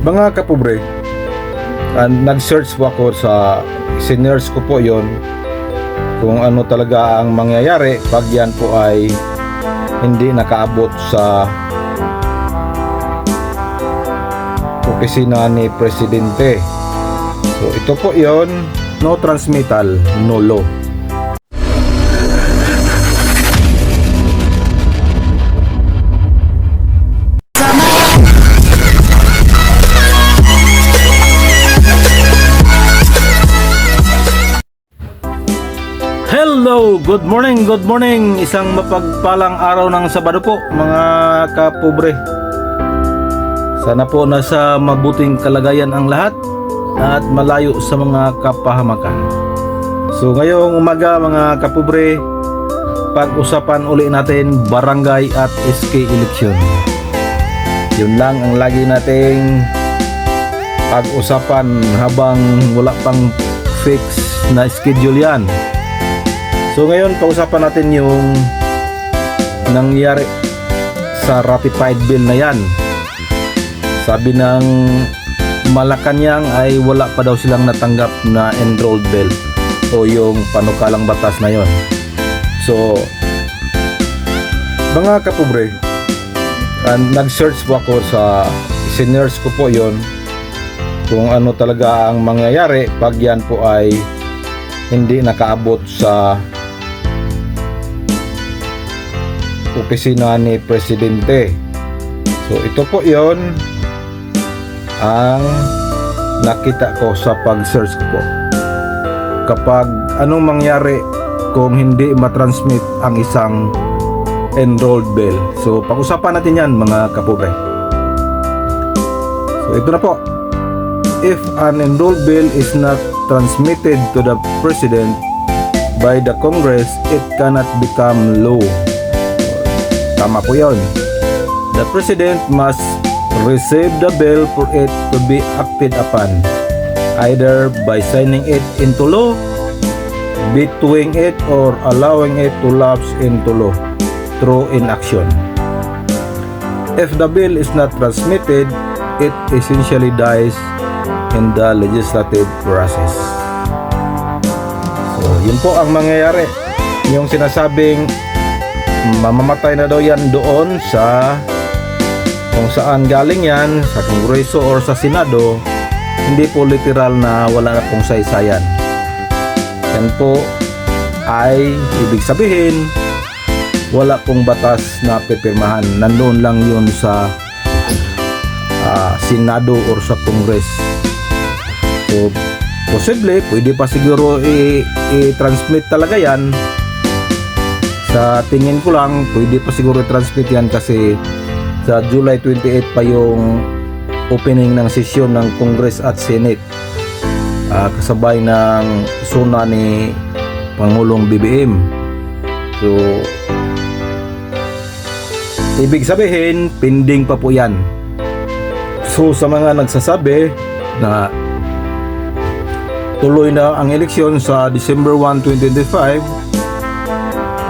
Mga kapobre, nag-search po ako sa seniors ko po yon kung ano talaga ang mangyayari pag yan po ay hindi nakaabot sa opisina ni Presidente. So ito po yon, no transmittal, no law. Hello, good morning. Isang mapagpalang araw ng Sabado po mga kapobre. Sana po nasa mabuting kalagayan ang lahat at malayo sa mga kapahamakan. So ngayong umaga mga kapobre, pag-usapan uli natin barangay at SK election. Yun lang ang lagi nating pag-usapan habang wala pang fix na schedule yan. So ngayon pag-usapan natin yung nangyari sa ratified bill na yan. Sabi ng Malacanang ay wala pa daw silang natanggap na enrolled bill o yung panukalang batas na yon. So mga kapobre, nag-search po ako sa seniors ko po yon kung ano talaga ang mangyayari pag yan po ay hindi nakaabot sa opisina ni Presidente. So ito po yon ang nakita ko sa pag-search ko po. Kapag anong mangyari kung hindi matransmit ang isang enrolled bill. So pag-usapan natin yan mga kapobre. So ito na po. If an enrolled bill is not transmitted to the President by the Congress, it cannot become law. Tama po yun. The President must receive the bill for it to be acted upon, either by signing it into law, vetoing it, or allowing it to lapse into law through inaction. If the bill is not transmitted, it essentially dies in the legislative process. So, yun po ang mangyayari. Yung sinasabing mamamatay na daw yan doon sa kung saan galing yan, sa Kongreso or sa Senado, hindi po literal na wala na pong saysayan. Yan po ay ibig sabihin wala pong batas na pipirmahan. Nandoon lang yun sa Senado or sa Kongres. So posible, pwede pa siguro i-transmit talaga yan. Sa tingin ko lang, pwede pa siguro i-transmit yan kasi sa July 28 pa yung opening ng sesyon ng Congress at Senate. Kasabay ng suna ni Pangulong BBM. So, ibig sabihin, pending pa po yan. So, sa mga nagsasabi na tuloy na ang eleksyon sa December 1, 2025,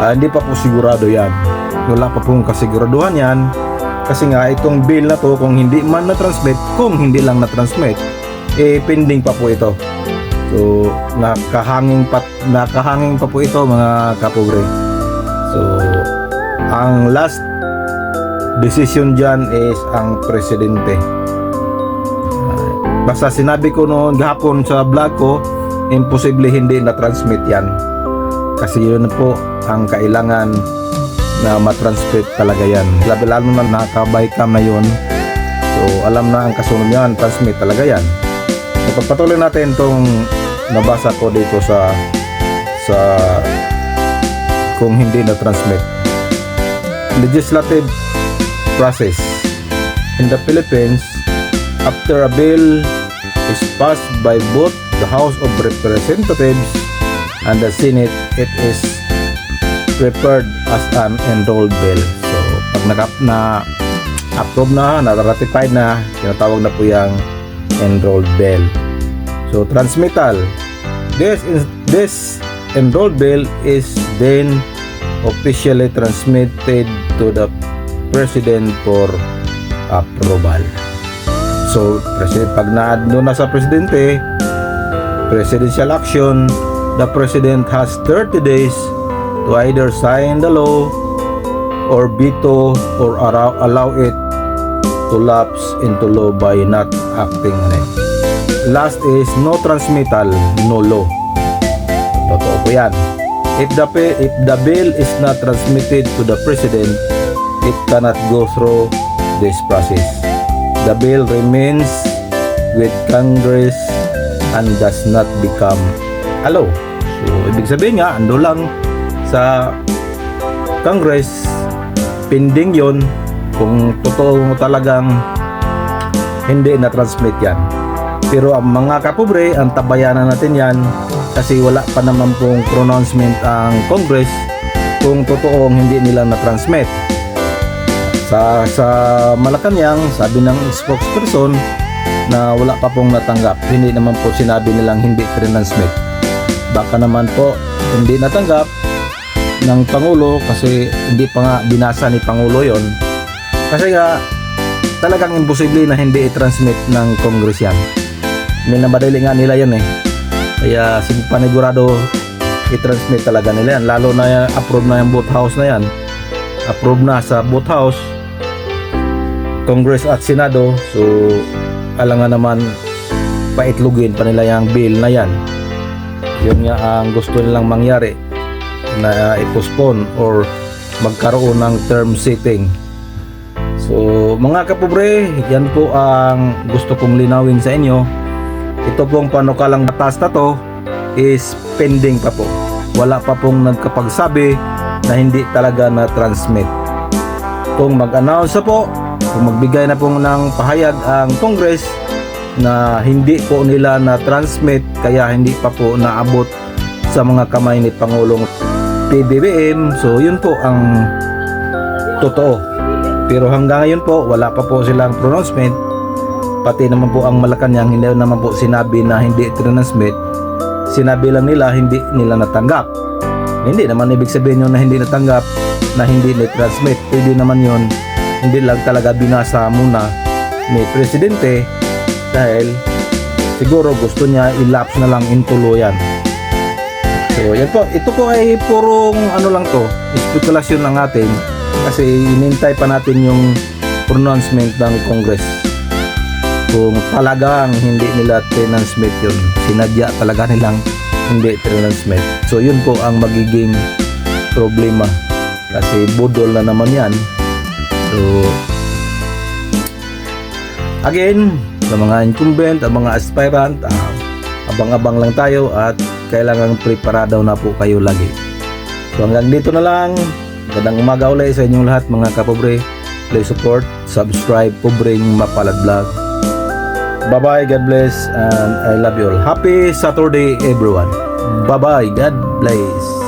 hindi pa po sigurado yan. Wala pa pong kasiguraduhan yan. Kasi nga itong bill na to, kung hindi man na-transmit, kung hindi lang na-transmit, pending pa po ito. So nakahanging pa po ito mga kapobre. So ang last decision dyan is ang Presidente. Basta sinabi ko noon gahapon sa vlog ko, imposible hindi na-transmit yan. Kasi yun po ang kailangan na matransmit talaga yan. Lalo na naka-bycam na yun. So alam na ang kasunod yan, transmit talaga yan. So pagpatuloy natin itong nabasa ko dito sa kung hindi na-transmit. Legislative process in the Philippines, after a bill is passed by both the House of Representatives and the Senate, it is prepared as an enrolled bill. So pag na-approve na, na-ratified na, tinatawag na po yung enrolled bill. So transmittal, this enrolled bill is then officially transmitted to the President for approval. So, pag doon na sa presidente, presidential action, the president has 30 days to either sign the law or veto or allow it to lapse into law by not acting on it. Last is no transmittal, no law. Totoo po yan. If the bill is not transmitted to the president, it cannot go through this process. The bill remains with Congress and does not become a law. So, ibig sabihin nga, ando lang sa Congress, pending yon kung totoo mo talagang hindi na-transmit yan. Pero ang mga kapobre, ang tabayanan natin yan kasi wala pa naman pong pronouncement ang Congress kung totoong hindi nila na-transmit. Sa Malacanang, sabi ng spokesperson na wala pa pong natanggap. Hindi naman po sinabi nilang hindi transmit. Baka naman po hindi natanggap ng Pangulo kasi hindi pa nga binasa ni Pangulo yon. Kasi nga talagang imposible na hindi i-transmit ng Congress yan. Minamadali nga nila yan eh. Kaya panigurado i-transmit talaga nila yan. Lalo na approve na yung both house na yan. Approve na sa both house, Congress at Senado. So alangan naman paitlugin pa nila yung bill na yan. Yun nga ang gusto nilang mangyari, na i-postpone or magkaroon ng term setting. So mga kapobre, yan po ang gusto kong linawin sa inyo. Ito pong panukalang batas na to is pending pa po. Wala pa pong nagkapagsabi na hindi talaga na-transmit. Kung mag-announce na po, kung magbigay na po ng pahayag ang Congress na hindi po nila na-transmit kaya hindi pa po naabot sa mga kamay ni Pangulong PBBM, so yun po ang totoo. Pero hanggang ngayon po wala pa po silang pronouncement. Pati naman po ang Malacanang hindi naman po sinabi na hindi transmit. Sinabi lang nila hindi nila natanggap. Hindi naman ibig sabihin yun na hindi natanggap, na hindi na-transmit. Pwede naman yun hindi lang talaga binasa muna ni Presidente dahil siguro gusto niya i-lapse na lang into law yan. So yan po, ito po ay purong ano lang to, spekulasyon lang natin kasi inintay pa natin yung pronouncement ng Congress. Kung talagang hindi nila transmit yun, sinadya talaga nilang hindi transmit. So yun po ang magiging problema kasi budol na naman yan. So again, sa mga incumbent, ang mga aspirant, abang-abang lang tayo at kailangan preparado na po kayo lagi. So hanggang dito na lang. Magandang umaga ulit sa inyong lahat mga kapobre. Please support, subscribe, Pobreng Mapalad Vlog. Bye bye, God bless, and I love you all. Happy Saturday everyone. Bye bye, God bless.